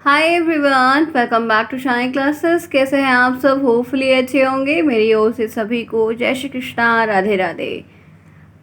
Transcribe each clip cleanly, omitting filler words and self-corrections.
Hi everyone, welcome back to Shine Classes. कैसे हैं आप सब? होपफुली अच्छे होंगे। मेरी ओर से सभी को जय श्री कृष्णा, राधे राधे।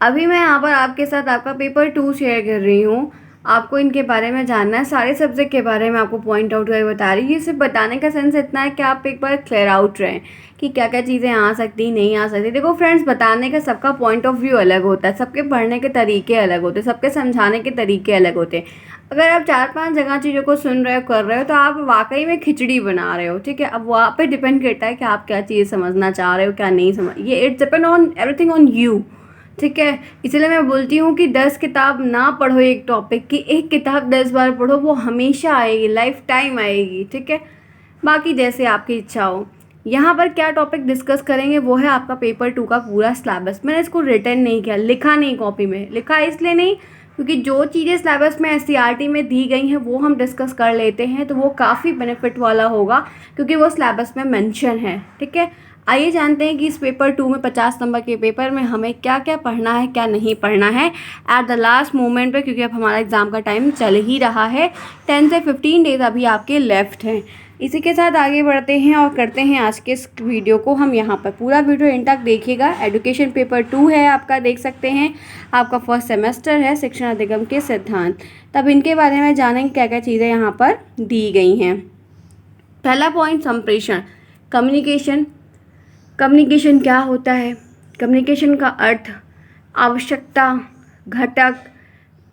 अभी मैं यहाँ पर आपके साथ आपका पेपर 2 शेयर कर रही हूँ। आपको इनके बारे में जानना है, सारे सब्जेक्ट के बारे में आपको पॉइंट आउट करके बता रही हूँ। ये सिर्फ बताने का सेंस इतना है कि आप एक बार क्लियर आउट रहें कि क्या क्या चीज़ें आ सकती नहीं आ सकती। देखो फ्रेंड्स, बताने का सबका पॉइंट ऑफ व्यू अलग होता है, सबके पढ़ने के तरीके अलग होते हैं, सबके समझाने के तरीके अलग होते हैं। अगर आप 4-5 जगह चीज़ों को सुन रहे हो, कर रहे हो, तो आप वाकई में खिचड़ी बना रहे हो। ठीक है, अब वहाँ पे डिपेंड करता है कि आप क्या चीज़ समझना चाह रहे हो, क्या नहीं समझ। ये it's depend on everything on you. ठीक है, इसलिए मैं बोलती हूँ कि 10 किताब ना पढ़ो एक टॉपिक की, एक किताब 10 बार पढ़ो, वो हमेशा आएगी, लाइफ टाइम आएगी। ठीक है, बाकी जैसे आपकी इच्छा हो। यहाँ पर क्या टॉपिक डिस्कस करेंगे वो है आपका पेपर 2 का पूरा सिलेबस। मैंने इसको रिटर्न नहीं किया, लिखा नहीं कॉपी में। लिखा इसलिए नहीं क्योंकि जो चीज़ें सिलेबस में एससीईआरटी में दी गई हैं वो हम डिस्कस कर लेते हैं, तो वो काफ़ी बेनिफिट वाला होगा क्योंकि वो सिलेबस में मेंशन है। ठीक है, आइए जानते हैं कि इस पेपर 2 में 50 नंबर के पेपर में हमें क्या क्या पढ़ना है, क्या नहीं पढ़ना है एट द लास्ट मोमेंट पे, क्योंकि अब हमारा एग्ज़ाम का टाइम चल ही रहा है। 10 से 15 डेज अभी आपके लेफ्ट हैं। इसी के साथ आगे बढ़ते हैं और करते हैं आज के इस वीडियो को। हम यहाँ पर पूरा वीडियो एंड तक देखिएगा। एजुकेशन पेपर 2 है आपका, देख सकते हैं। आपका फर्स्ट सेमेस्टर है, शिक्षण अधिगम के सिद्धांत। तब इनके बारे में जानेंगे क्या क्या चीज़ें यहाँ पर दी गई हैं। पहला पॉइंट, संप्रेषण, कम्युनिकेशन। कम्युनिकेशन क्या होता है? कम्युनिकेशन का अर्थ, आवश्यकता, घटक,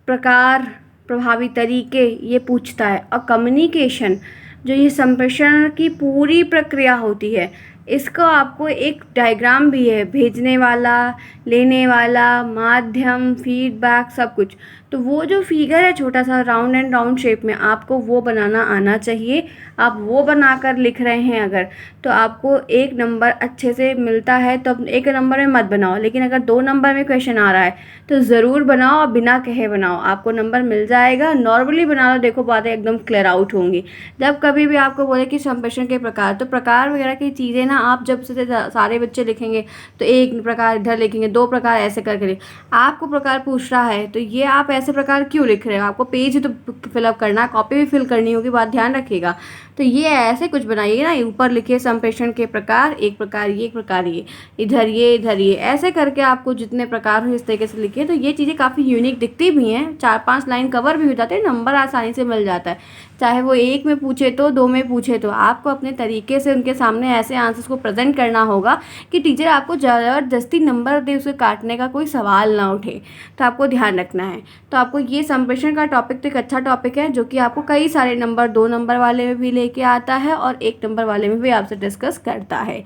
प्रकार, प्रभावी तरीके, ये पूछता है। और कम्युनिकेशन जो ये संप्रेषण की पूरी प्रक्रिया होती है, इसका आपको एक डायग्राम भी है, भेजने वाला, लेने वाला, माध्यम, फीडबैक, सब कुछ। तो वो जो फिगर है छोटा सा राउंड एंड राउंड शेप में, आपको वो बनाना आना चाहिए। आप वो बनाकर लिख रहे हैं अगर, तो आपको 1 नंबर अच्छे से मिलता है। तो 1 नंबर में मत बनाओ, लेकिन अगर 2 नंबर में क्वेश्चन आ रहा है तो ज़रूर बनाओ और बिना कहे बनाओ, आपको नंबर मिल जाएगा। नॉर्मली बना लो, देखो बातें एकदम क्लियर आउट होंगी। जब कभी भी आपको बोले कि संप्रेषण के प्रकार, तो प्रकार वगैरह की चीज़ें ना आप जब से सारे बच्चे लिखेंगे तो 1 प्रकार इधर लिखेंगे, 2 प्रकार ऐसे करके आपको प्रकार पूछ रहा है तो ये आप ऐसे प्रकार क्यों लिख रहे हो? आपको पेज ही तो फिलअप करना है, कॉपी भी फिल करनी होगी, बात ध्यान रखिएगा। तो ये ऐसे कुछ बनाइए ना, ऊपर लिखिए संप्रेषण के प्रकार, एक प्रकार ये, एक प्रकार ये, इधर ये, इधर ये, ऐसे करके आपको जितने प्रकार हो इस तरीके से लिखिए। तो ये चीज़ें काफ़ी यूनिक दिखती भी हैं, 4-5 लाइन कवर भी हो जाते हैं, नंबर आसानी से मिल जाता है। चाहे वो 1 में पूछे तो 2 में पूछे तो आपको अपने तरीके से उनके सामने ऐसे आंसर्स को प्रेजेंट करना होगा कि टीचर आपको ज़बरदस्ती नंबर दे, उसे काटने का कोई सवाल ना उठे। तो आपको ध्यान रखना है। तो आपको ये संप्रेषण का टॉपिक तो एक अच्छा टॉपिक है जो कि आपको कई सारे नंबर, 2 नंबर वाले में भी लेके आता है और 1 नंबर वाले में भी आपसे डिस्कस करता है।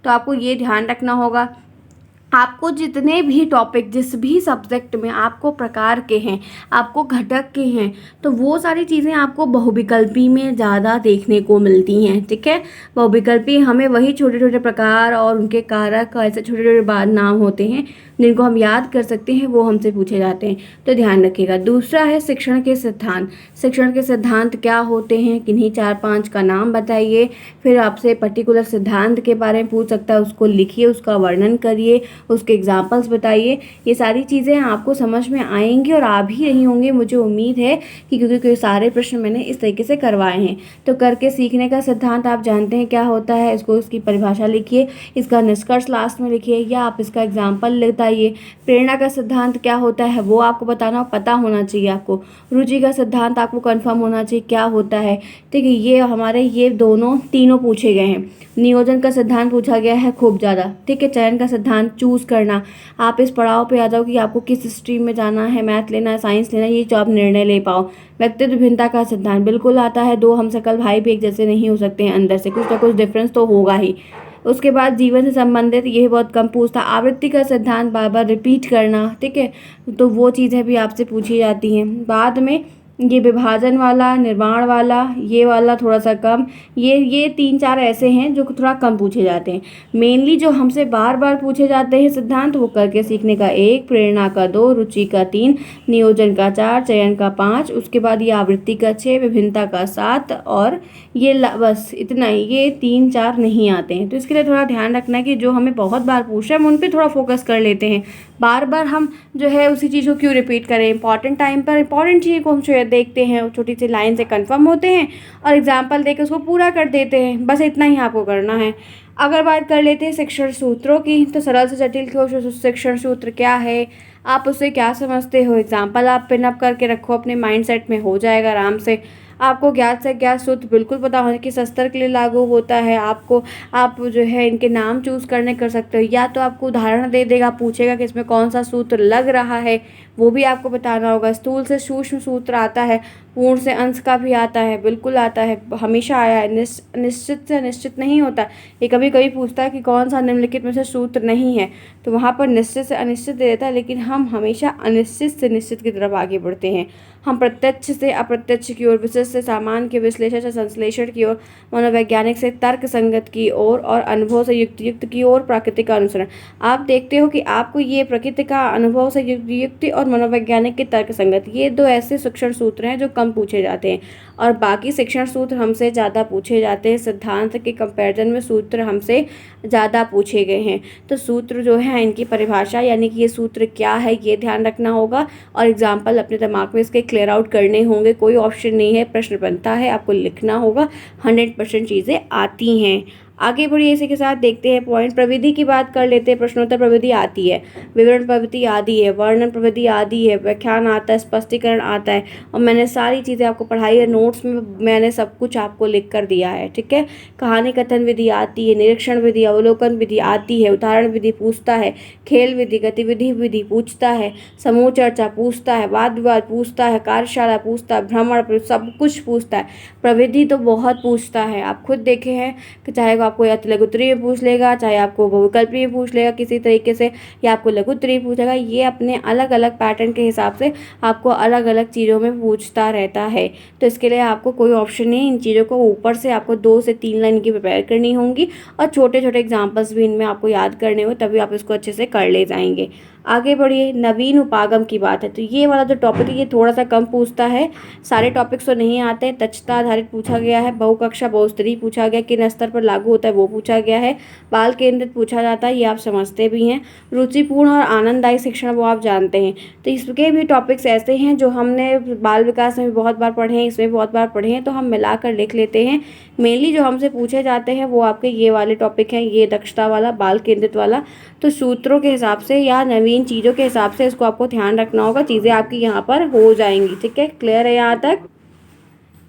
तो आपको ये ध्यान रखना होगा। आपको जितने भी टॉपिक, जिस भी सब्जेक्ट में आपको प्रकार के हैं, आपको घटक के हैं, तो वो सारी चीज़ें आपको बहुविकल्पी में ज़्यादा देखने को मिलती हैं। ठीक है, बहुविकल्पी हमें वही छोटे छोटे प्रकार और उनके कारक, ऐसे छोटे छोटे बाद नाम होते हैं जिनको हम याद कर सकते हैं, वो हमसे पूछे जाते हैं। तो ध्यान रखिएगा। दूसरा है शिक्षण के सिद्धांत। शिक्षण के सिद्धांत क्या होते हैं, किन्हीं 4-5 का नाम बताइए। फिर आपसे पर्टिकुलर सिद्धांत के बारे में पूछ सकता है, उसको लिखिए, उसका वर्णन करिए, उसके एग्जाम्पल्स बताइए। ये सारी चीज़ें आपको समझ में आएंगी और आ भी रही होंगी, मुझे उम्मीद है कि क्योंकि सारे प्रश्न मैंने इस तरीके से करवाए हैं। तो करके सीखने का सिद्धांत आप जानते हैं क्या होता है, इसको, इसकी परिभाषा लिखिए, इसका निष्कर्ष लास्ट में लिखिए या आप इसका एग्जाम्पल बताइए। प्रेरणा का सिद्धांत क्या होता है वो आपको बताना, पता होना चाहिए आपको। रुचि का सिद्धांत आपको कंफर्म होना चाहिए क्या होता है। ठीक है, ये हमारे ये तीनों पूछे गए हैं। नियोजन का सिद्धांत पूछा गया है खूब ज़्यादा। ठीक है, चयन का सिद्धांत, चूज़ करना, आप इस पड़ाव पे आ जाओ कि आपको किस स्ट्रीम में जाना है, मैथ लेना है, साइंस लेना है, ये जो आप निर्णय ले पाओ। व्यक्तित्व भिन्नता का सिद्धांत बिल्कुल आता है, 2 हम शकल भाई भी एक जैसे नहीं हो सकते हैं, अंदर से कुछ ना कुछ डिफरेंस तो होगा ही। उसके बाद जीवन से संबंधित, ये बहुत कम पूछता। आवृत्ति का सिद्धांत, बार बार रिपीट करना। ठीक है, तो वो चीज़ें भी आपसे पूछी जाती हैं। बाद में ये विभाजन वाला, निर्माण वाला, ये वाला थोड़ा सा कम, ये 3-4 ऐसे हैं जो थोड़ा कम पूछे जाते हैं। मेनली जो हमसे बार बार पूछे जाते हैं सिद्धांत, वो करके सीखने का 1, प्रेरणा का 2, रुचि का 3, नियोजन का 4, चयन का 5, उसके बाद ये आवृत्ति का 6, विभिन्नता का 7 और ये बस इतना ही, ये 3-4 नहीं आते हैं। तो इसके लिए थोड़ा ध्यान रखना है कि जो हमें बहुत बार पूछ रहे हैं हम उन पर थोड़ा फोकस कर लेते हैं। बार बार हम जो है उसी चीज़ को क्यों रिपीट करें। इंपॉर्टेंट टाइम पर इंपॉर्टेंट चीज़ को हम देखते हैं, छोटी सी लाइन से कंफर्म होते हैं और एग्जाम्पल देकर उसको पूरा कर देते हैं। बस इतना ही आपको करना है। अगर बात कर लेते हैं शिक्षण सूत्रों की, तो सरल से जटिल की शिक्षण सूत्र क्या है, आप उससे क्या समझते हो, एग्जाम्पल आप पिनअप करके रखो, अपने माइंडसेट में हो जाएगा आराम से। आपको ज्ञात से ज्ञात सूत्र बिल्कुल पता होने किस स्तर के लिए लागू होता है। आपको आप जो है इनके नाम चूज़ करने कर सकते हो, या तो आपको उदाहरण दे देगा, पूछेगा कि इसमें कौन सा सूत्र लग रहा है, वो भी आपको बताना होगा। स्थूल से सूक्ष्म सूत्र आता है, पूर्ण से अंश का भी आता है, बिल्कुल आता है, हमेशा आया है। निश्चित से अनिश्चित नहीं होता। ये कभी कभी पूछता है कि कौन सा निम्नलिखित में से सूत्र नहीं है, तो वहाँ पर निश्चित से अनिश्चित दे देता है, लेकिन हम हमेशा अनिश्चित से निश्चित की तरफ आगे बढ़ते हैं। हम प्रत्यक्ष से अप्रत्यक्ष की ओर, विशिष्ट से सामान्य के विश्लेषण से संश्लेषण की ओर, मनोवैज्ञानिक से तर्क संगत की ओर और अनुभव से युक्त की ओर प्रकृति का अनुसरण। आप देखते हो कि आपको ये प्रकृति का, अनुभव से युक्ति और मनोवैज्ञानिक के तर्क संगत, ये दो ऐसे शिक्षण सूत्र हैं जो कम पूछे जाते हैं और बाकी शिक्षण सूत्र हमसे ज़्यादा पूछे जाते हैं। सिद्धांत के कंपैरिजन में सूत्र हमसे ज़्यादा पूछे गए हैं। तो सूत्र जो है इनकी परिभाषा, यानी कि ये सूत्र क्या है, ये ध्यान रखना होगा और एग्जाम्पल अपने दिमाग में इसके क्लियर आउट करने होंगे। कोई ऑप्शन नहीं है, प्रश्न बनता है, आपको लिखना होगा। 100% चीज़ें आती हैं। आगे बढ़िए, इसी के साथ देखते हैं पॉइंट। प्रविधि की बात कर लेते हैं। प्रश्नोत्तर प्रविधि आती है, विवरण प्रविधि आदि है, वर्णन प्रविधि आदि है, व्याख्यान आता है, स्पष्टीकरण आता है, और मैंने सारी चीज़ें आपको पढ़ाई है। नोट्स में मैंने सब कुछ आपको लिख कर दिया है, ठीक है। कहानी कथन विधि आती है, निरीक्षण विधि, अवलोकन विधि आती है, उदाहरण विधि पूछता है, खेल विधि, गतिविधि विधि पूछता है, समूह चर्चा पूछता है, वाद विवाद पूछता है, कार्यशाला पूछता है, भ्रमण, सब कुछ पूछता है। प्रविधि तो बहुत पूछता है, आप खुद देखे हैं कि चाहे आपको या तो लघुत्तरी में पूछ लेगा, चाहे आपको बहुविकल्पी में पूछ लेगा किसी तरीके से, या आपको लघुत्तरी में पूछेगा। ये अपने अलग अलग पैटर्न के हिसाब से आपको अलग अलग चीज़ों में पूछता रहता है। तो इसके लिए आपको कोई ऑप्शन नहीं, इन चीज़ों को ऊपर से आपको 2 से 3 लाइन की प्रिपेयर करनी होंगी और छोटे छोटे एग्जाम्पल्स भी इनमें आपको याद करने होंगे, तभी आप इसको अच्छे से कर ले जाएंगे। आगे बढ़िए, नवीन उपागम की बात है, तो ये वाला जो टॉपिक है ये थोड़ा सा कम पूछता है। सारे टॉपिक्स तो नहीं आते हैं। दक्षता आधारित पूछा गया है, बहुकक्षा बहुस्तरीय पूछा गया, किन स्तर पर लागू होता है वो पूछा गया है, बाल केंद्रित पूछा जाता है, ये आप समझते भी हैं। रुचिपूर्ण और आनंददायी शिक्षण वो आप जानते हैं। तो इसके भी टॉपिक्स ऐसे हैं जो हमने बाल विकास में भी बहुत बार पढ़े हैं, इसमें बहुत बार पढ़े हैं, तो हम मिलाकर लिख लेते हैं। मेनली जो हमसे पूछे जाते हैं वो आपके ये वाले टॉपिक हैं, ये दक्षता वाला, बाल केंद्रित वाला। तो सूत्रों के हिसाब से या नवीन चीज़ों के हिसाब से इसको आपको ध्यान रखना होगा, चीज़ें आपकी यहाँ पर हो जाएंगी, ठीक है। क्लियर है यहाँ तक?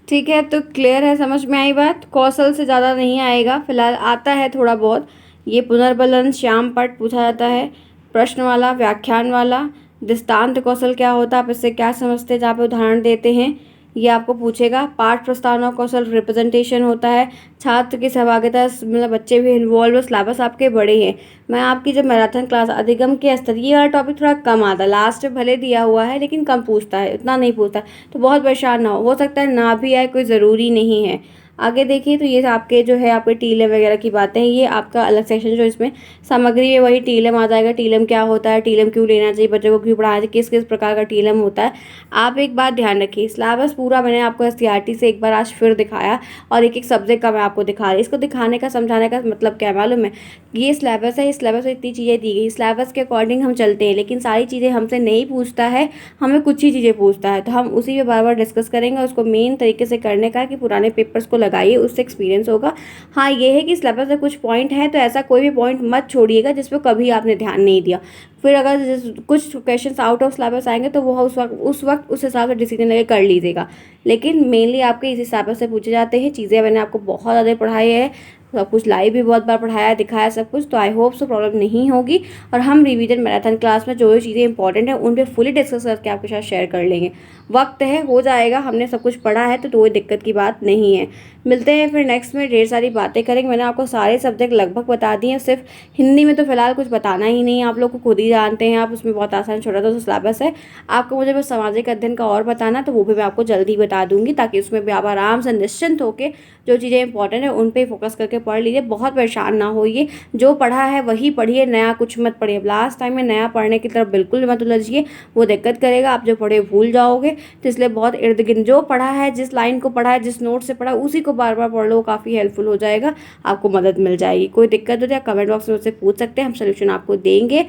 ठीक है, तो क्लियर है, समझ में आई बात। कौशल से ज़्यादा नहीं आएगा, फिलहाल आता है थोड़ा बहुत। ये पुनर्बलन, श्याम पट पूछा जाता है, प्रश्न वाला, व्याख्यान वाला। दृष्टांत कौशल क्या होता है, आप इससे क्या समझते हैं, जहाँ पे उदाहरण देते हैं, ये आपको पूछेगा। पाठ प्रस्तावना कौशल रिप्रेजेंटेशन होता है। छात्र की सहभागिता, मतलब बच्चे भी इन्वॉल्व, सिलेबस आपके बड़े हैं। मैं आपकी जब मैराथन क्लास अधिगम के स्तर, ये वाला टॉपिक थोड़ा कम आता है, लास्ट में भले दिया हुआ है लेकिन कम पूछता है, उतना नहीं पूछता, तो बहुत परेशान ना हो सकता है ना भी आए, कोई ज़रूरी नहीं है। आगे देखिए, तो ये आपके जो है आपके टीलम वगैरह की बातें, ये आपका अलग सेक्शन जो इसमें सामग्री में वही टीलम आ जाएगा। टीलम क्या होता है, टीलम क्यों लेना चाहिए, बच्चों को क्यों पढ़ाना चाहिए, किस किस प्रकार का टीलम होता है। आप एक बात ध्यान रखिए, सिलेबस पूरा मैंने आपको एससीईआरटी से एक बार आज फिर दिखाया और एक एक सब्जेक्ट का मैं आपको दिखा रही। इसको दिखाने का, समझाने का मतलब क्या मालूम है, ये सिलेबस है, इस सिलेबस में इतनी चीज़ें दी गई, सिलेबस के अकॉर्डिंग हम चलते हैं, लेकिन सारी चीज़ें हमसे नहीं पूछता है, हमें कुछ ही चीज़ें पूछता है, तो हम उसी पे बार बार डिस्कस करेंगे। उसको मेन तरीके से करने का कि पुराने पेपर्स को लगाइए, उससे एक्सपीरियंस होगा। हाँ, ये है कि सिलेबस में कुछ पॉइंट है, तो ऐसा कोई भी पॉइंट मत छोड़िएगा जिस पर कभी आपने ध्यान नहीं दिया। फिर अगर कुछ क्वेश्चंस आउट ऑफ सिलेबस आएंगे तो वो उस हिसाब से डिसीजन लेके कर लीजिएगा, लेकिन मेनली आपके इस हिसाब से पूछे जाते हैं। चीज़ें मैंने आपको बहुत ज़्यादा पढ़ाई है, सब कुछ लाइव भी बहुत बार पढ़ाया, दिखाया सब कुछ, तो आई होप सो प्रॉब्लम नहीं होगी। और हम रिवीजन मैराथन क्लास में जो चीज़ें इंपॉर्टेंट है उन पे फुली डिस्कस करके आपके साथ शेयर कर लेंगे। वक्त है, हो जाएगा, हमने सब कुछ पढ़ा है, तो कोई दिक्कत की बात नहीं है। मिलते हैं फिर नेक्स्ट में, ढेर सारी बातें करेंगे। मैंने आपको सारे सब्जेक्ट लगभग बता दिए हैं, सिर्फ हिंदी में तो फिलहाल कुछ बताना ही नहीं है, आप लोग को खुद ही जानते हैं आप, उसमें बहुत आसान छोटा सा सिलेबस है। आपको मुझे बस सामाजिक अध्ययन का और बताना, तो वो भी मैं आपको जल्दी बता दूंगी, ताकि उसमें भी आप आराम से निश्चिंत होकर जो चीज़ें इंपॉर्टेंट है उन पर फोकस करके पढ़ लीजिए। बहुत परेशान ना होइए, जो पढ़ा है वही पढ़िए, नया कुछ मत पढ़िए। लास्ट टाइम में नया पढ़ने की तरफ बिल्कुल मत उलझिए, वो दिक्कत करेगा, आप जो पढ़े भूल जाओगे। तो इसलिए बहुत इर्द गिर्द जो पढ़ा है, जिस लाइन को पढ़ा है, जिस नोट से पढ़ा, उसी को बार बार पढ़ लो, काफ़ी हेल्पफुल हो जाएगा, आपको मदद मिल जाएगी। कोई दिक्कत हो जाए कमेंट बॉक्स में मुझसे पूछ सकते हैं, हम सोल्यूशन आपको देंगे।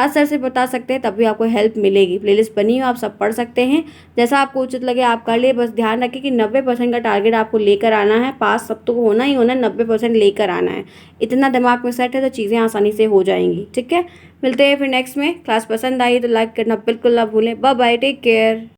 राज सर से बता सकते हैं, तब भी आपको हेल्प मिलेगी। प्लेलिस्ट बनी हो, आप सब पढ़ सकते हैं, जैसा आपको उचित लगे आप कर लिए। बस ध्यान रखें कि 90% का टारगेट आपको लेकर आना है, पास सब तो होना ही होना है, 90% लेकर आना है। इतना दिमाग में सेट है तो चीज़ें आसानी से हो जाएंगी। ठीक है, मिलते हैं फिर नेक्स्ट में। क्लास पसंद आई तो लाइक करना बिल्कुल ना भूलें। Bye bye, take care.